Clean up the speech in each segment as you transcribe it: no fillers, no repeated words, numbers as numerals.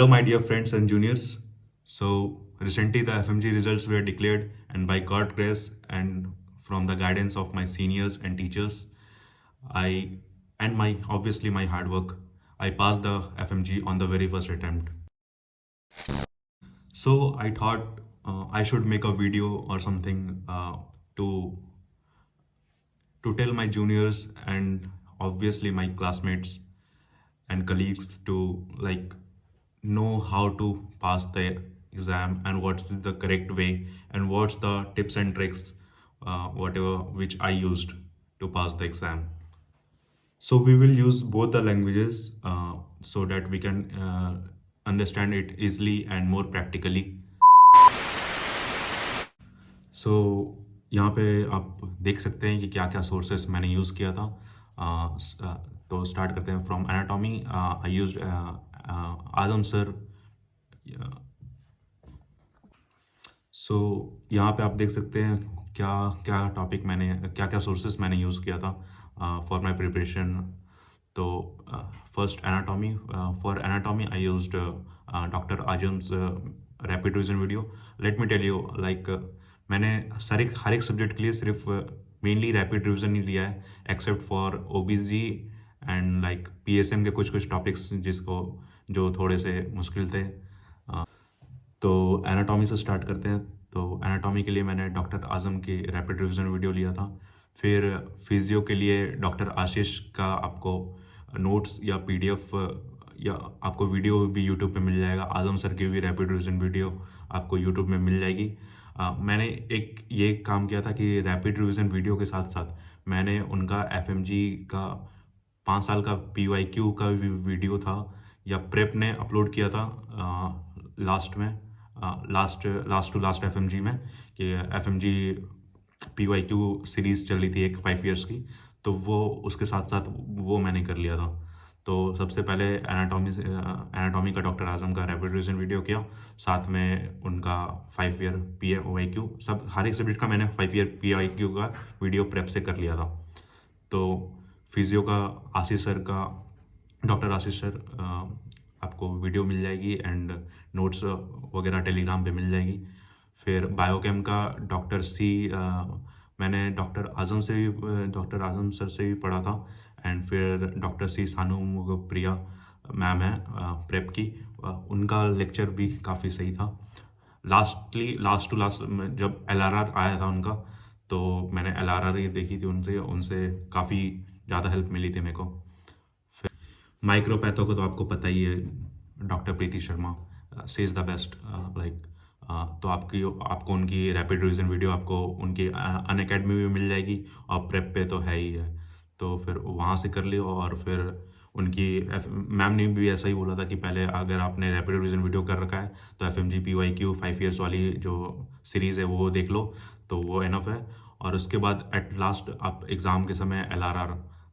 Hello, my dear friends and juniors. So, recently the FMG results were declared, and by God's grace and from the guidance of my seniors and teachers, I and my obviously my hard work, I passed the FMG on the very first attempt. So, I thought I should make a video or something to tell my juniors and obviously my classmates and colleagues to know how to pass the exam and what's the correct way and what's the tips and tricks whatever which I used to pass the exam. So we will use both the languages so that we can understand it easily and more practically. सो यहाँ पे आप देख सकते हैं कि क्या क्या sources मैंने यूज़ किया था. तो स्टार्ट करते हैं from anatomy. I used Azam sir. So यहाँ पे आप देख सकते हैं क्या क्या टॉपिक मैंने क्या क्या सोर्सेस मैंने यूज़ किया था फॉर माय प्रिपरेशन. तो first anatomy. For anatomy I used doctor Azam's rapid revision video. Let me tell you मैंने हर एक सब्जेक्ट के लिए सिर्फ मेनली रैपिड रिवीजन ही लिया है एक्सेप्ट फॉर ओबीजी एंड पीएसएम के कुछ कुछ टॉपिक्स जो थोड़े से मुश्किल थे. तो एनाटॉमी से स्टार्ट करते हैं. तो एनाटॉमी के लिए मैंने डॉक्टर आजम की रैपिड रिवीजन वीडियो लिया था. फिर फिजियो के लिए डॉक्टर आशीष का आपको नोट्स या पीडीएफ या आपको वीडियो भी यूट्यूब पे मिल जाएगा. आजम सर की भी रैपिड रिवीजन वीडियो आपको यूट्यूब में मिल जाएगी. मैंने एक ये काम किया था कि रैपिड रिवीजन वीडियो के साथ साथ मैंने उनका एफएमजी का 5 साल का पीवाईक्यू का भी वीडियो था या प्रेप ने अपलोड किया था लास्ट में लास्ट टू लास्ट एफएमजी में कि एफएमजी पीवाईक्यू सीरीज़ चल रही थी एक 5 इयर्स की. तो वो उसके साथ साथ वो मैंने कर लिया था. तो सबसे पहले एनाटॉमी का डॉक्टर आजम का रैपिड रिवीजन वीडियो किया. साथ में उनका 5 ईयर पीवाईक्यू सब हर एक सब्जेक्ट का मैंने 5 ईयर पीवाईक्यू का वीडियो प्रेप से कर लिया था. तो फिजियो का आशीष सर का डॉक्टर आशीष सर आपको वीडियो मिल जाएगी एंड नोट्स वगैरह टेलीग्राम पे मिल जाएगी. फिर बायोकेम का डॉक्टर सी मैंने डॉक्टर आजम सर से भी पढ़ा था. एंड फिर डॉक्टर सी सानू प्रिया मैम है प्रेप की. उनका लेक्चर भी काफ़ी सही था. लास्ट टू लास्ट जब एलआरआर आया था उनका तो मैंने एलआरआर ही देखी थी उनसे काफ़ी ज़्यादा हेल्प मिली थी मेरे को. माइक्रोपैथो को तो आपको पता ही है. Doctor Preeti Sharma says the best. तो आपको उनकी रैपिड रिवीजन वीडियो आपको उनकी अनअकैडमी में मिल जाएगी और प्रेप पे तो है ही है. तो फिर वहाँ से कर लियो. और फिर उनकी मैम ने भी ऐसा ही बोला था कि पहले अगर आपने रैपिड रिवीजन वीडियो कर रखा है तो एफएमजी पीवाईक्यू 5 इयर्स वाली जो सीरीज़ है वो देख लो तो वो एनफ है. और उसके बाद एट लास्ट आप एग्ज़ाम के समय एलआरआर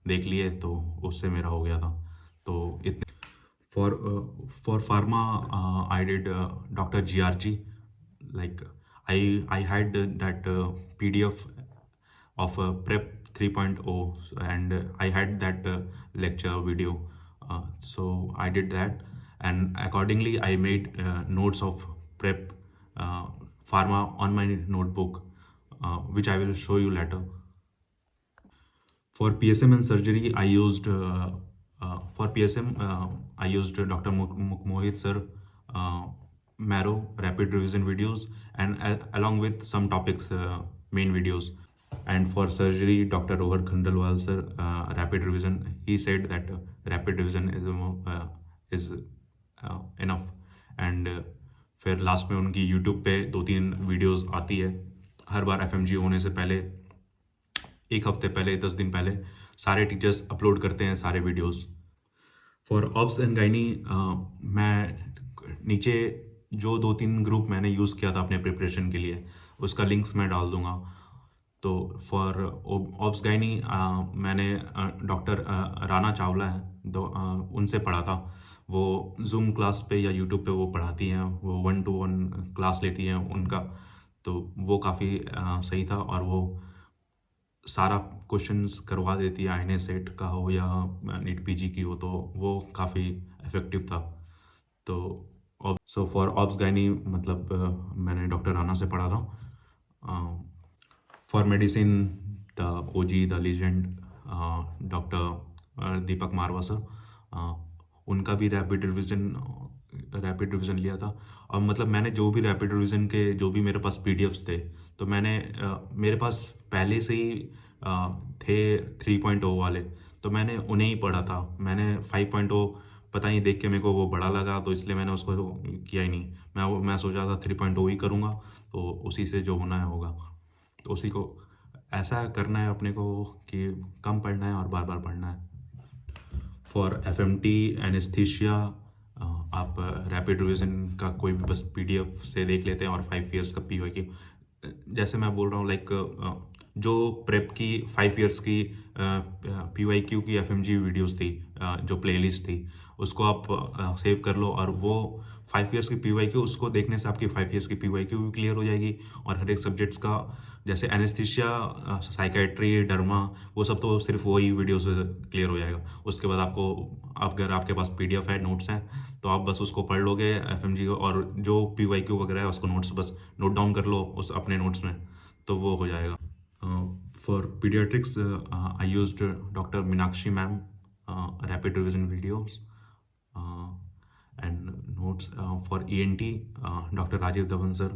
देख लिए तो उससे मेरा हो गया था. तो इतने for pharma I did Dr. GRG. I had that PDF of prep 3.0 and I had that lecture video. So I did that and accordingly I made notes of prep pharma on my notebook which I will show you later. For PSM and surgery, I used for PSM I used Dr. Mohit sir Marrow rapid revision videos and along with some topics main videos. And for surgery, Dr. Rohar Khandelwal sir rapid revision. He said that rapid revision is enough. And फिर last में उनकी YouTube पे 2-3 videos आती है हर बार FMG होने से पहले. एक हफ्ते पहले 10 दिन पहले सारे टीचर्स अपलोड करते हैं सारे videos. For obs and gynae मैं नीचे जो 2-3 ग्रुप मैंने यूज़ किया था अपने प्रिपरेशन के लिए उसका लिंक्स मैं डाल दूंगा. तो फॉर ऑब्स गाइनी मैंने डॉक्टर राना चावला है उनसे पढ़ा था. वो जूम क्लास पे या यूट्यूब पे वो पढ़ाती हैं. वो 1-to-1 क्लास लेती हैं उनका. तो वो काफ़ी सही था और वो सारा क्वेश्चंस करवा देती है. आईने सेट का हो या नीट पीजी की हो तो वो काफ़ी इफ़ेक्टिव था. तो सो फॉर ऑब्स गायनी मतलब मैंने डॉक्टर राना से पढ़ा था। For medicine the OG the legend doctor Deepak Marwah sir, उनका भी रैपिड रिवीजन लिया था। और मतलब मैंने जो भी रैपिड रिवीजन के जो भी मेरे पास पीडीएफ्स थे, तो मैंने मेरे पास पहले से ही थे 3.0 वाले, तो मैंने उन्हें ही पढ़ा था। मैंने 5.0 पता नहीं देख के मेरे को वो बड़ा लगा, तो इसलिए मैंने उसको किया ही नहीं। मैं सोचा था 3.0 ही करूँगा, तो उसी से जो होना है होगा। तो उसी को ऐसा करना है अपने को कि कम पढ़ना है और बार बार पढ़ना है। फॉर एफएमटी एनेस्थीसिया आप रैपिड रिवीजन का कोई भी बस पीडीएफ से देख लेते हैं, और 5 ईयर्स का पीवाईक्यू, जैसे मैं बोल रहा हूँ लाइक जो प्रेप की 5 ईयर्स की पीवाईक्यू की एफएमजी वीडियोस थी, जो प्लेलिस्ट थी, उसको आप सेव कर लो, और वो 5 ईयर्स की पीवाईक्यू, उसको देखने से आपकी 5 ईयर्स की पीवाईक्यू भी क्लियर हो जाएगी। और हर एक सब्जेक्ट्स का, जैसे एनेस्थीसिया, साइकेट्री, डर्मा, वो सब तो सिर्फ वही वीडियो से क्लियर हो जाएगा। उसके बाद आपको, अगर आपके पास पीडीएफ है, नोट्स हैं, तो आप बस उसको पढ़ लोगे एफएमजी को, और जो पीवाईक्यू वगैरह है उसको नोट्स बस नोट डाउन कर लो उस अपने नोट्स में, तो वो हो जाएगा। For paediatrics I used doctor Meenakshi ma'am rapid revision videos and notes. For ENT, Dr. Rajiv Dhawan sir,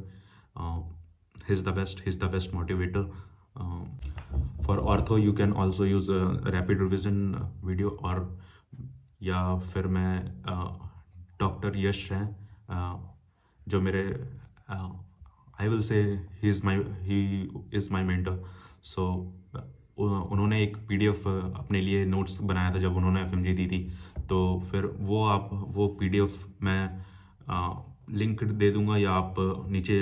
he's the best motivator. For ortho you can also use rapid revision video, और या फिर मैं doctor यश हैं, जो मेरे I will say he is my mentor. सो उन्होंने एक PDF अपने लिए नोट्स बनाया था जब उन्होंने एफएमजी दी थी, तो फिर वो पीडीएफ मैं लिंक दे दूंगा, या आप नीचे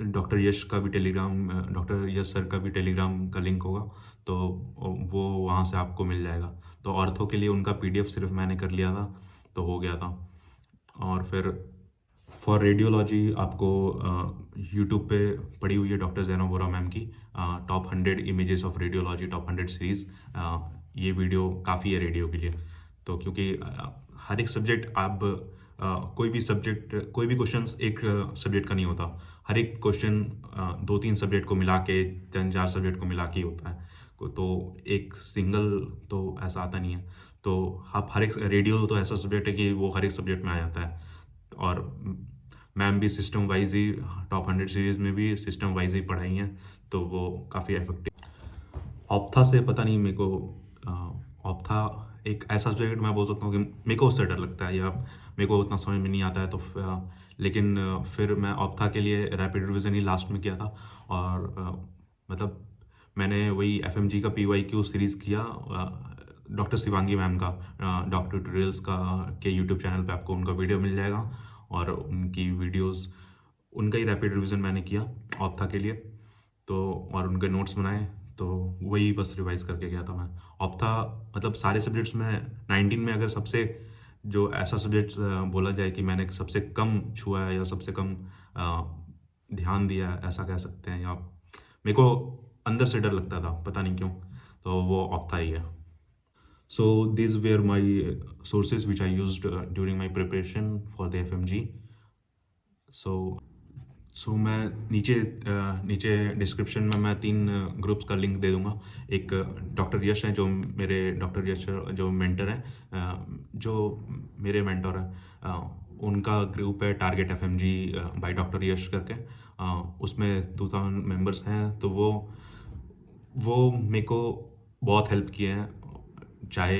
डॉक्टर यश का भी टेलीग्राम, डॉक्टर यश सर का भी टेलीग्राम का लिंक होगा, तो वो वहाँ से आपको मिल जाएगा। तो ऑर्थो के लिए उनका पीडीएफ सिर्फ मैंने कर लिया था, तो हो गया था। और फिर फॉर रेडियोलॉजी आपको यूट्यूब पे पड़ी हुई है डॉक्टर जैनब वोरा मैम की top 100 images of radiology, top 100 series. ये वीडियो काफ़ी है रेडियो के लिए, तो क्योंकि हर एक सब्जेक्ट आप कोई भी क्वेश्चन एक सब्जेक्ट का नहीं होता। हर एक क्वेश्चन 2-3 सब्जेक्ट को मिला के, 3-4 सब्जेक्ट को मिला के ही होता है, तो एक सिंगल तो ऐसा आता नहीं है। तो आप हर एक रेडियो तो ऐसा सब्जेक्ट है कि वो हर एक सब्जेक्ट में आ जाता है। और मैम भी सिस्टम वाइज ही टॉप 100 सीरीज़ में भी सिस्टम वाइज ही पढ़ाई हैं, तो वो काफ़ी इफेक्टिव। ऑप्था से पता नहीं मेरे को, ऑप्था एक ऐसा सब्जेक्ट मैं बोल सकता हूँ कि मेरे को उससे डर लगता है, या मेरे को उतना समझ में नहीं आता है, तो लेकिन फिर मैं ऑप्था के लिए रैपिड रिवीजन ही लास्ट में किया था। और मतलब मैंने वही एफएमजी का पीवाईक्यू सीरीज़ किया, डॉक्टर शिवांगी मैम का, डॉक्टर ट्यूटोरियल्स का के यूट्यूब चैनल पे आपको उनका वीडियो मिल जाएगा, और उनकी वीडियोस, उनका ही रैपिड रिवीजन मैंने किया ऑप्था के लिए, तो और उनके नोट्स बनाए, तो वही बस रिवाइज करके गया था मैं। ऑप्था मतलब सारे सब्जेक्ट्स में 19 में अगर सबसे जो ऐसा सब्जेक्ट बोला जाए कि मैंने सबसे कम छुआ है या सबसे कम ध्यान दिया है, ऐसा कह सकते हैं, या मेरे को अंदर से डर लगता था, पता नहीं क्यों, तो वो ऑप्था ही है। So these were my sources which I used during my preparation for the FMG. So मैं नीचे डिस्क्रिप्शन में मैं 3 ग्रुप्स का लिंक दे दूंगा। एक डॉक्टर यश हैं, जो मेरे डॉक्टर यश जो मेंटर हैं, जो मेरे मेंटर हैं, उनका ग्रुप है टारगेट एफएमजी बाय डॉक्टर यश करके, उसमें 2000 मेंबर्स हैं। तो वो मेरे को बहुत हेल्प किए हैं, चाहे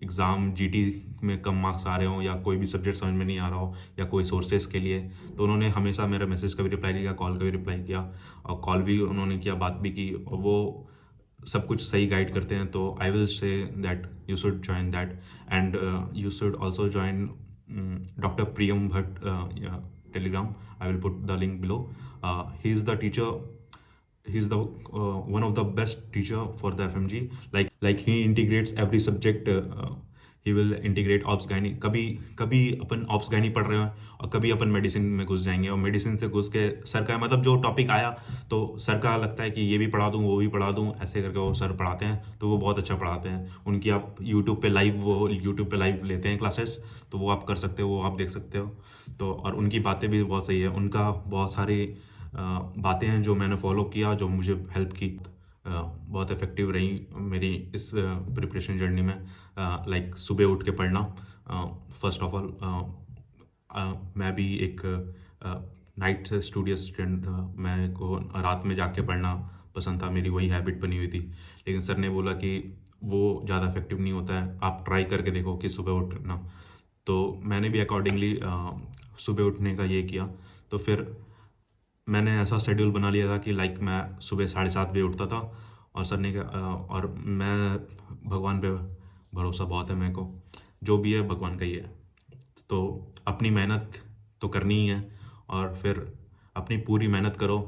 एग्ज़ाम जीटी में कम मार्क्स आ रहे हों, या कोई भी सब्जेक्ट समझ में नहीं आ रहा हो, या कोई सोर्सेज के लिए, तो उन्होंने हमेशा मेरा मैसेज का भी रिप्लाई किया, कॉल का भी रिप्लाई किया, और कॉल भी उन्होंने किया, बात भी की, और वो सब कुछ सही गाइड करते हैं। तो I will say that you should join that, and you should also join doctor Priyam Bhatt Telegram. I will put the link below. He is the teacher, he's the one of the best teacher for the FMG. Like he integrates every subject he will integrate ops gynae. कभी कभी अपन ops gynae पढ़ रहे हैं और कभी अपन medicine में घुस जाएंगे, और मेडिसिन से घुस के सर का मतलब जो टॉपिक आया तो सर का लगता है कि ये भी पढ़ा दूँ वो भी पढ़ा दूँ, ऐसे करके वो सर पढ़ाते हैं, तो वो बहुत अच्छा पढ़ाते हैं। उनकी आप यूट्यूब पे लाइव लेते हैं क्लासेस, तो वो आप कर सकते हो, वो आप देख सकते हो। तो और उनकी बातें भी बहुत सही है, उनका बहुत सारी बातें हैं जो मैंने फॉलो किया, जो मुझे हेल्प की, बहुत इफ़ेक्टिव रही मेरी इस प्रिपरेशन जर्नी में। लाइक सुबह उठ के पढ़ना, फर्स्ट ऑफ ऑल मैं भी एक नाइट स्टूडियस स्टूडेंट था, मैं को रात में जाके पढ़ना पसंद था, मेरी वही हैबिट बनी हुई थी। लेकिन सर ने बोला कि वो ज़्यादा इफेक्टिव नहीं होता है, आप ट्राई करके देखो कि सुबह उठना। तो मैंने भी अकॉर्डिंगली सुबह उठने का ये किया। तो फिर मैंने ऐसा शेड्यूल बना लिया था कि लाइक मैं सुबह 7:30 बजे उठता था, और सर ने और मैं, भगवान पे भरोसा बहुत है मेरे को, जो भी है भगवान का ही है। तो अपनी मेहनत तो करनी ही है, और फिर अपनी पूरी मेहनत करो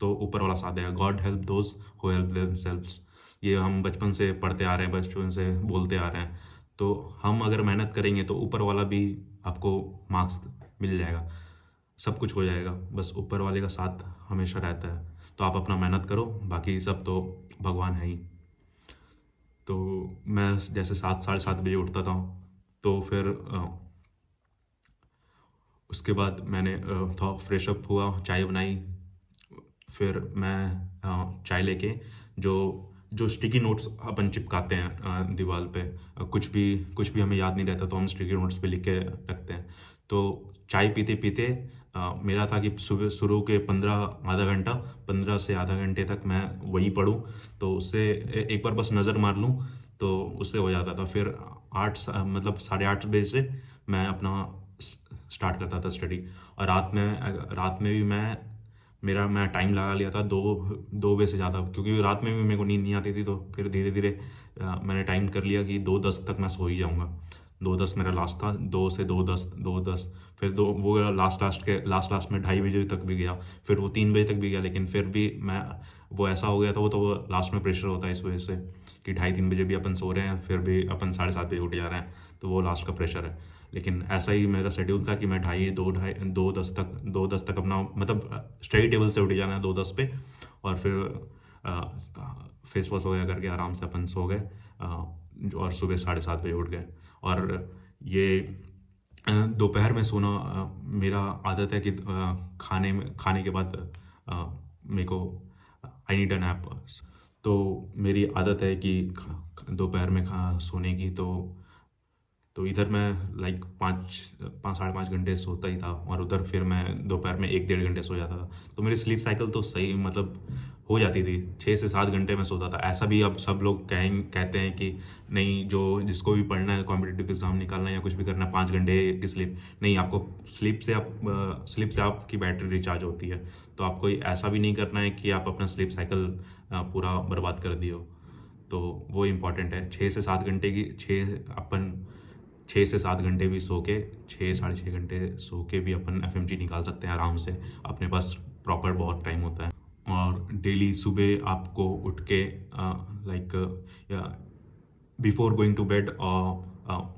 तो ऊपर वाला साथ देगा। God help those who help themselves, ये हम बचपन से पढ़ते आ रहे हैं, बचपन से बोलते आ रहे हैं। तो हम अगर मेहनत करेंगे तो ऊपर वाला भी आपको मार्क्स मिल जाएगा, सब कुछ हो जाएगा, बस ऊपर वाले का साथ हमेशा रहता है। तो आप अपना मेहनत करो, बाकी सब तो भगवान है ही। तो मैं जैसे 7 साढ़े 7 बजे उठता था, तो फिर उसके बाद मैंने था फ्रेश अप हुआ, चाय बनाई, फिर मैं चाय लेके जो जो स्टिकी नोट्स अपन चिपकाते हैं दीवार पे, कुछ भी हमें याद नहीं रहता तो हम स्टिकी नोट्स पे लिख के रखते हैं। तो चाय पीते पीते मेरा था कि सुबह शुरू के 15 से आधा घंटे तक मैं वही पढूं, तो उससे एक बार बस नज़र मार लूं तो उससे हो जाता था। फिर मतलब 8:30 बजे से मैं अपना स्टार्ट करता था स्टडी। और रात में भी मैं टाइम लगा लिया था 2 बजे से ज़्यादा, क्योंकि रात में भी मेरे को नींद नहीं आती थी। तो फिर धीरे धीरे मैंने टाइम कर लिया कि 2:10 तक मैं सो ही जाऊँगा। 2:10 मेरा लास्ट था, 2 से 2:10, फिर वो लास्ट में 2:30 बजे तक भी गया, फिर वो 3 बजे तक भी गया। लेकिन फिर भी मैं, वो ऐसा हो गया था, वो तो लास्ट में प्रेशर होता है इस वजह से कि 2:30-3 बजे भी अपन सो रहे हैं, फिर भी अपन 7:30 बजे उठ जा रहे हैं, तो वो लास्ट का प्रेशर है। लेकिन ऐसा ही मेरा शेड्यूल था कि मैं 2:10 तक अपना मतलब स्टडी टेबल से उठ जाना है 2:10 पे, और फिर फेस वॉश वगैरह करके आराम से अपन सो गए, और सुबह 7:30 बजे उठ गए। और ये दोपहर में सोना मेरा आदत है कि खाने के बाद मेरे को आई नीड अ नैप। तो मेरी आदत है कि दोपहर में सोने की। तो इधर मैं लाइक 5 5 साढ़े 5 घंटे सोता ही था, और उधर फिर मैं दोपहर में 1 डेढ़ घंटे सो जाता था। तो मेरी स्लीप साइकिल तो सही मतलब हो जाती थी, 6 से 7 घंटे में सोता था। ऐसा भी अब सब लोग कहते हैं कि नहीं, जो जिसको भी पढ़ना है, कॉम्पिटिटिव एग्जाम निकालना है या कुछ भी करना है, 5 घंटे की स्लीप नहीं, आपको स्लीप से आपकी बैटरी रिचार्ज होती है। तो आपको ऐसा भी नहीं करना है कि आप अपना स्लीप साइकिल पूरा बर्बाद कर दिए हो। तो वो इम्पॉर्टेंट है, 6 से 7 घंटे की, 6 से 7 घंटे भी सो के, 6 साढ़े 6 घंटे सो के भी अपन एफएमजी निकाल सकते हैं आराम से, अपने पास प्रॉपर बहुत टाइम होता है। और डेली सुबह आपको उठ के like before going to bed, or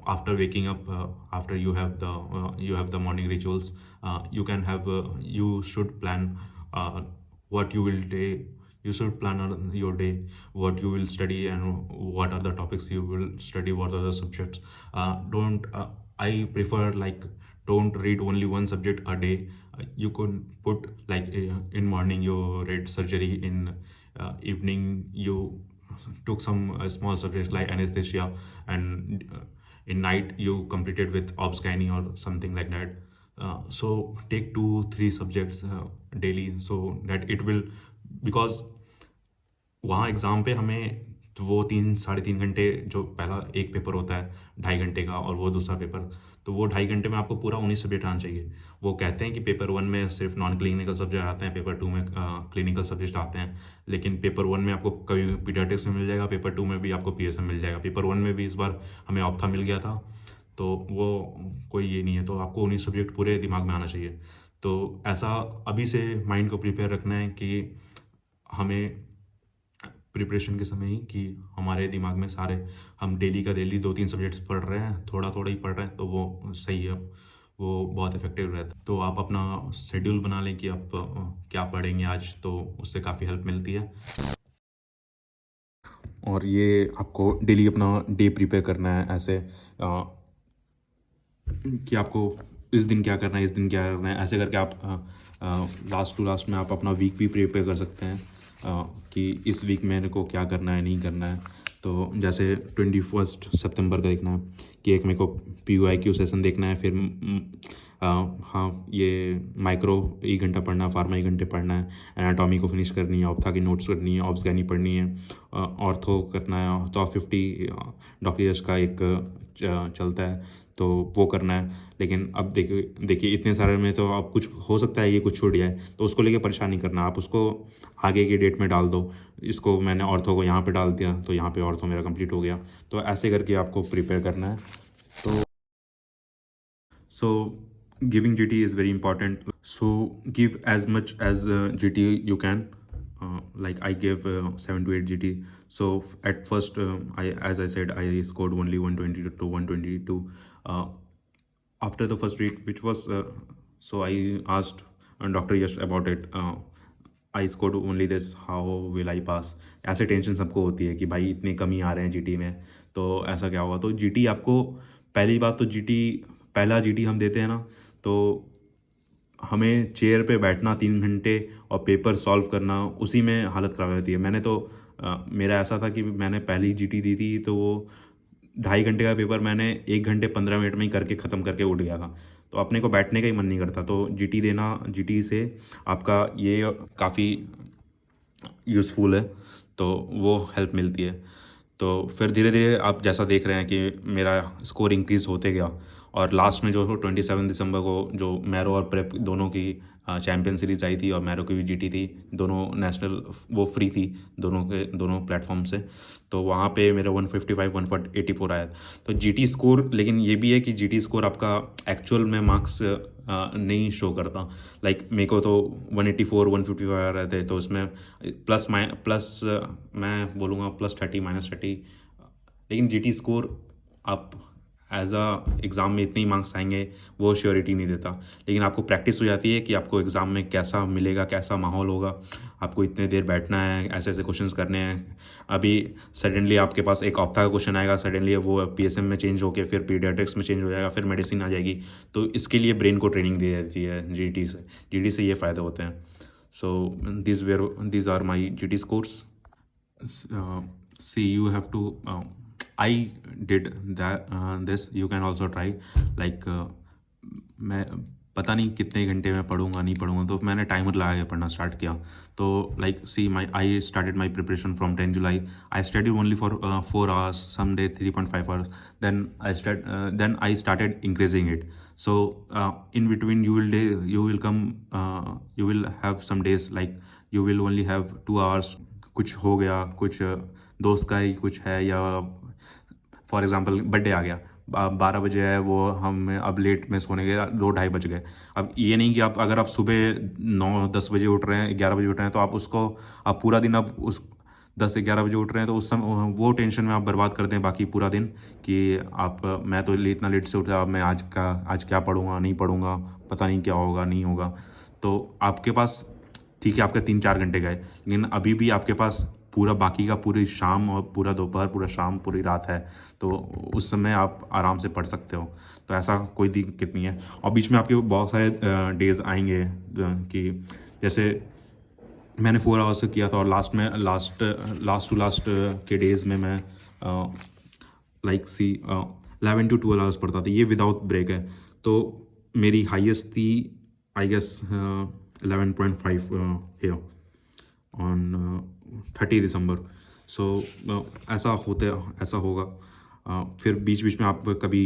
after waking up, after you have the morning rituals, you should plan what you will day you should plan on your day, what you will study, and what are the topics you will study, what are the subjects. Don't I prefer like, don't read only one subject a day. You could put like, in morning you read surgery, in evening you took some small subjects like anesthesia, and in night you completed with obs gynae or something like that. So take 2 3 subjects daily, so that it will, because वहाँ exam पे हमें तो वो 3 साढ़े 3 घंटे, जो पहला एक पेपर होता है 2.5 घंटे का, और वो दूसरा पेपर, तो वो 2.5 घंटे में आपको पूरा 19 सब्जेक्ट आना चाहिए। वो कहते हैं कि पेपर 1 में सिर्फ नॉन क्लिनिकल सब्जेक्ट आते हैं, पेपर 2 में क्लिनिकल सब्जेक्ट आते हैं। लेकिन पेपर 1 में आपको कभी पीडियाट्रिक्स में मिल जाएगा, पेपर 2 में भी आपको पीएसएम मिल जाएगा। पेपर 1 में भी इस बार हमें ऑप्था मिल गया था, तो वो कोई ये नहीं है, तो आपको 19 सब्जेक्ट पूरे दिमाग में आना चाहिए। तो ऐसा अभी से माइंड को प्रिपेयर रखना है कि हमें प्रिपरेशन के समय ही कि हमारे दिमाग में सारे हम डेली का डेली 2-3 सब्जेक्ट्स पढ़ रहे हैं, थोड़ा-थोड़ा ही पढ़ रहे हैं, तो वो सही है, वो बहुत इफ़ेक्टिव रहता है। तो आप अपना शेड्यूल बना लें कि आप क्या पढ़ेंगे आज, तो उससे काफ़ी हेल्प मिलती है। और ये आपको डेली अपना डे प्रिपेयर करना है ऐसे कि आपको इस दिन क्या करना है, इस दिन क्या करना है, ऐसे करके आप लास्ट टू लास्ट में आप अपना वीक भी प्रिपेयर कर सकते हैं कि इस वीक मेरे को क्या करना है, नहीं करना है। तो जैसे 21 सितंबर का देखना है कि एक मेरे को PYQ सेशन देखना है, फिर हाँ, ये माइक्रो 1 घंटा पढ़ना है, फार्मा 1 घंटे पढ़ना है, एनाटॉमी को फिनिश करनी है, ऑप्था की नोट्स करनी है, ऑब्स गैनी पढ़नी है, ऑर्थो करना है, तो 50 डॉक्टर यश का एक चलता है, तो वो करना है। लेकिन अब देखिए देखिए इतने सारे में तो आप कुछ हो सकता है ये कुछ छूट जाए, तो उसको लेके परेशान नहीं करना, आप उसको आगे की डेट में डाल दो। इसको मैंने ऑर्थो को यहाँ पे डाल दिया, तो यहाँ पे ऑर्थो मेरा कंप्लीट हो गया। तो ऐसे करके आपको प्रिपेयर करना है। तो so giving GT is very important, so give as much as GT you can. Like I gave 7 to 8 GT. So at first as I said, I scored only 120 to 122. After the first week, which was so I asked Dr. Yash about it. I scored only this, how will I pass? ऐसे tension सबको होती है कि भाई इतने कमी आ रहे हैं GT में, तो ऐसा क्या होगा। तो GT आपको, पहली बात तो GT, पहला GT हम देते हैं ना, तो हमें चेयर पे बैठना 3 घंटे और पेपर सॉल्व करना, उसी में हालत ख़राब रहती है। मैंने तो मेरा ऐसा था कि मैंने पहली GT दी थी, तो वो 2.5 घंटे का पेपर मैंने 1 घंटे 15 मिनट में ही करके ख़त्म करके उठ गया था। तो अपने को बैठने का ही मन नहीं करता। तो GT देना, GT से आपका ये काफ़ी यूज़फुल है, तो वो हेल्प मिलती है। तो फिर धीरे धीरे आप जैसा देख रहे हैं कि मेरा स्कोर इंक्रीज़ होते गया, और लास्ट में जो 27 दिसंबर को जो मैरो और प्रेप दोनों की चैम्पियन सीरीज़ आई थी, और मैरो की भी GT थी, दोनों नेशनल वो फ्री थी दोनों के दोनों प्लेटफॉर्म से। तो वहाँ पे मेरा 155 184 आया। तो GT स्कोर, लेकिन ये भी है कि GT स्कोर आपका एक्चुअल में मार्क्स नहीं शो करता। लाइक मेरे को तो 184 155 आ रहे थे, तो उसमें प्लस मैं बोलूँगा +30 -30। लेकिन GT स्कोर आप एज एग्ज़ाम में इतने ही मार्क्स आएंगे, वो श्योरिटी नहीं देता। लेकिन आपको प्रैक्टिस हो जाती है कि आपको एग्ज़ाम में कैसा मिलेगा, कैसा माहौल होगा, आपको इतने देर बैठना है, ऐसे ऐसे क्वेश्चंस करने हैं। अभी सडनली आपके पास एक ऑप्था का क्वेश्चन आएगा, सडनली वो PSM में चेंज होकर फिर पीडियाट्रिक्स में चेंज हो जाएगा, फिर मेडिसिन आ जाएगी। तो इसके लिए ब्रेन को ट्रेनिंग दी जाती है GT से ये फ़ायदे होते हैं। सो these are my GT scores. See, you have to I did that this, you can also try. Like मैं पता नहीं कितने घंटे में पढ़ूंगा नहीं पढ़ूंगा, तो मैंने टाइमर लगा के पढ़ना स्टार्ट किया। तो like see my I started my preparation from 10 July. I study only for 4 hours, some day 3.5 hours। then I started increasing it. So in between you will have some days like you will only have 2 hours। कुछ हो गया, कुछ दोस्त का ही कुछ है, या for example birthday आ गया, 12 बजे है, वो हम अब लेट में सोने गए, 2-2:30 बज गए। अब ये नहीं कि आप अगर आप सुबह 9-10 बजे उठ रहे हैं, 11 बजे उठ रहे हैं, तो आप उसको आप पूरा दिन आप उस 10 से 11 बजे उठ रहे हैं, तो उस समय वो टेंशन में आप बर्बाद कर दें बाकी पूरा दिन कि आप मैं तो इतना लेट से उठा, अब मैं आज क्या पढ़ूंगा नहीं पढ़ूंगा, पता नहीं क्या होगा नहीं होगा। तो आपके पास ठीक है आपके 3-4 घंटे गए, लेकिन अभी भी आपके पास पूरा बाकी का पूरी शाम और पूरा दोपहर, पूरा शाम, पूरी रात है। तो उस समय आप आराम से पढ़ सकते हो, तो ऐसा कोई दिक्कत नहीं है। और बीच में आपके बहुत सारे डेज़ आएंगे कि जैसे मैंने 4 आवर्स किया था, और लास्ट टू लास्ट के डेज़ में मैं लाइक 11 to 12 आवर्स पढ़ता था, ये विदाउट ब्रेक है। तो मेरी हाईएस्ट थी आई गेस 11.5 here on 30 दिसंबर। सो ऐसा होगा। फिर बीच बीच में आप कभी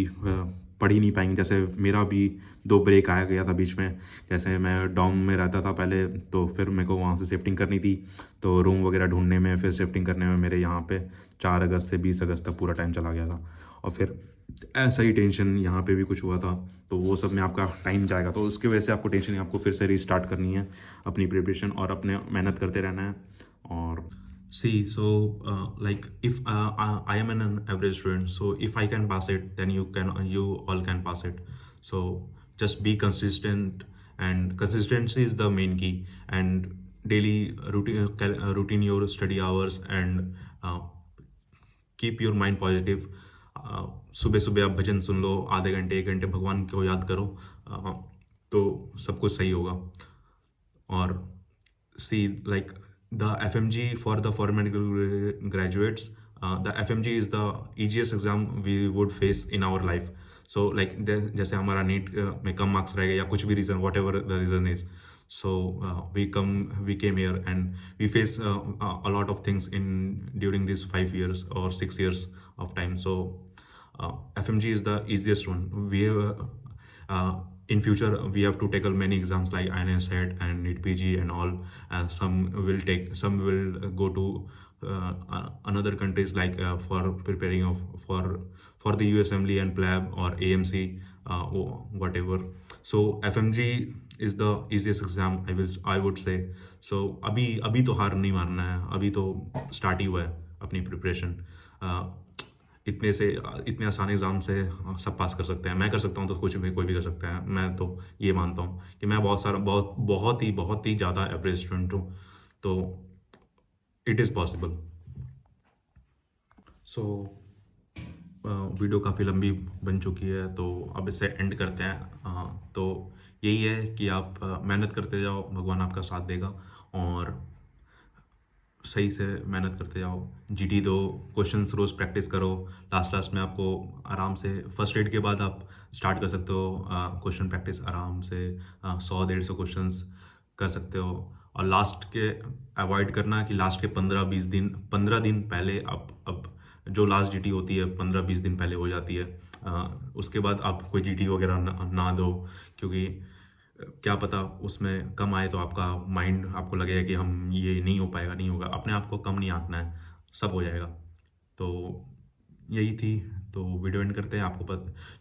पढ़ ही नहीं पाएंगे। जैसे मेरा भी 2 ब्रेक आया गया था बीच में। जैसे मैं डॉम में रहता था पहले, तो फिर मेरे को वहाँ से शिफ्टिंग करनी थी, तो रूम वगैरह ढूंढने में, फिर शिफ्टिंग करने में मेरे यहाँ पे 4 अगस्त से 20 अगस्त तक पूरा टाइम चला गया था। और फिर ऐसा ही टेंशन यहाँ पे भी कुछ हुआ था, तो वो सब में आपका टाइम जाएगा। तो उसकी वजह से आपको टेंशन नहीं, आपको फिर से रीस्टार्ट करनी है अपनी प्रिपरेशन, और अपने मेहनत करते रहना है। और See, so like if I am an average student, so if I can pass it, then you all can pass it. So just be consistent, and consistency is the main key. And daily routine your study hours, and uh, keep your mind positive. सुबह सुबह आप भजन सुन लो, आधे घंटे 1 घंटे भगवान को याद करो, तो सब कुछ सही होगा। और see, like the FMG for the foreign medical graduates, the FMG is the easiest exam we would face in our life. So like जैसे हमारा नीट में कम मार्क्स रह गए या कुछ भी reason, what ever the reason is, so we came here and we face a lot of things in during these 5 years or 6 years of time. So FMG is the easiest one. We have in future we have to tackle many exams like INS HET and NEET PG and all. Some will go to another countries like for preparing of for the USMLE and PLAB or AMC, or whatever. So FMG is the easiest exam, I would say. So अभी तो हार नहीं मारना है, अभी तो start ही हुआ है अपनी प्रिपरेशन। इतने आसान एग्ज़ाम से सब पास कर सकते हैं। मैं कर सकता हूँ तो कुछ भी कोई भी कर सकता है। मैं तो ये मानता हूँ कि मैं बहुत ही ज़्यादा एवरेज स्टूडेंट हूँ, तो it is possible. So video काफ़ी लंबी बन चुकी है, तो अब इसे एंड करते हैं। तो यही है कि आप मेहनत करते जाओ, भगवान आपका साथ देगा, और सही से मेहनत करते जाओ। जीटी दो, क्वेश्चंस रोज़ प्रैक्टिस करो। लास्ट में आपको आराम से फर्स्ट एड के बाद आप स्टार्ट कर सकते हो क्वेश्चन प्रैक्टिस आराम से। 100-150 क्वेश्चंस कर सकते हो। और लास्ट के अवॉइड करना कि लास्ट के 15 दिन पहले अब जो लास्ट जीटी होती है 15-20 दिन पहले हो जाती है। उसके बाद आप कोई जीटी वगैरह ना दो, क्योंकि क्या पता उसमें कम आए तो आपका माइंड आपको लगेगा कि हम ये नहीं हो पाएगा, नहीं होगा। अपने आप को कम नहीं आंकना है, सब हो जाएगा। तो यही थी, तो वीडियो एंड करते हैं। आपको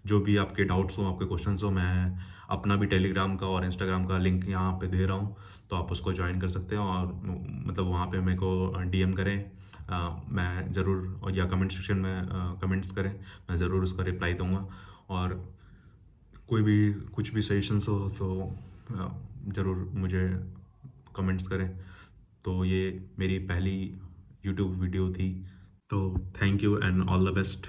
जो भी आपके डाउट्स हो, आपके क्वेश्चंस हो, मैं अपना भी टेलीग्राम का और इंस्टाग्राम का लिंक यहाँ पे दे रहा हूँ, तो आप उसको ज्वाइन कर सकते हैं। और मतलब वहाँ पे मेरे को डीएम करें, मैं ज़रूर, और या कमेंट सेक्शन में कमेंट्स करें, मैं ज़रूर उसका रिप्लाई दूँगा। और कोई भी कुछ भी सजेशंस हो तो ज़रूर मुझे कमेंट्स करें। तो ये मेरी पहली यूट्यूब वीडियो थी, तो thank you and all the best.